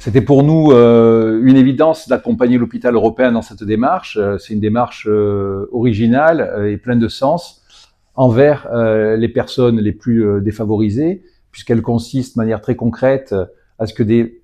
C'était pour nous une évidence d'accompagner l'hôpital européen dans cette démarche. C'est une démarche originale et pleine de sens envers les personnes les plus défavorisées, puisqu'elle consiste de manière très concrète à ce que des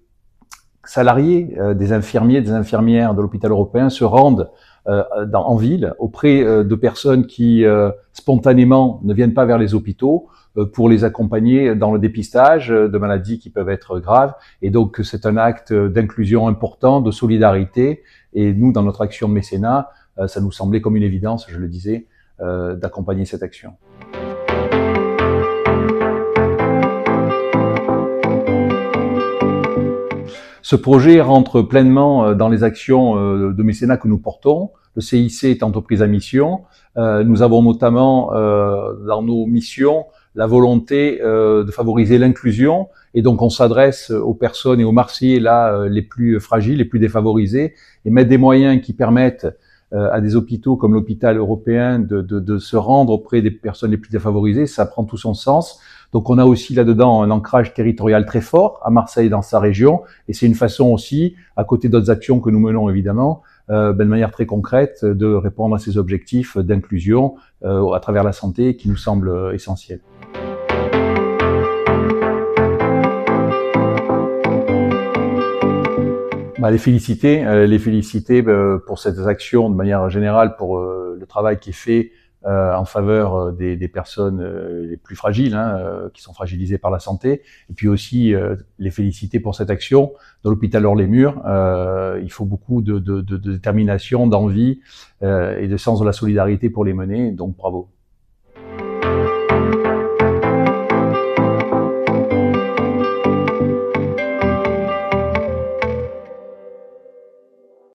salariés, des infirmiers, des infirmières de l'hôpital européen se rendent en ville auprès de personnes qui spontanément ne viennent pas vers les hôpitaux pour les accompagner dans le dépistage de maladies qui peuvent être graves. Et donc c'est un acte d'inclusion important, de solidarité. Et nous, dans notre action de mécénat, ça nous semblait comme une évidence, je le disais, d'accompagner cette action. Ce projet rentre pleinement dans les actions de mécénat que nous portons. Le CIC est entreprise à mission. Nous avons notamment dans nos missions la volonté de favoriser l'inclusion, et donc on s'adresse aux personnes et aux Marseillais là les plus fragiles, les plus défavorisés, et mettre des moyens qui permettent à des hôpitaux comme l'hôpital européen de se rendre auprès des personnes les plus défavorisées. Ça prend tout son sens. Donc on a aussi là-dedans un ancrage territorial très fort à Marseille dans sa région, et c'est une façon aussi, à côté d'autres actions que nous menons évidemment, de manière très concrète, de répondre à ces objectifs d'inclusion à travers la santé qui nous semblent essentiels. Les féliciter pour cette action de manière générale, pour le travail qui est fait en faveur des personnes les plus fragiles, qui sont fragilisées par la santé, et puis aussi les féliciter pour cette action. Dans l'hôpital Hors-les-Murs, il faut beaucoup de détermination, d'envie et de sens de la solidarité pour les mener, donc bravo.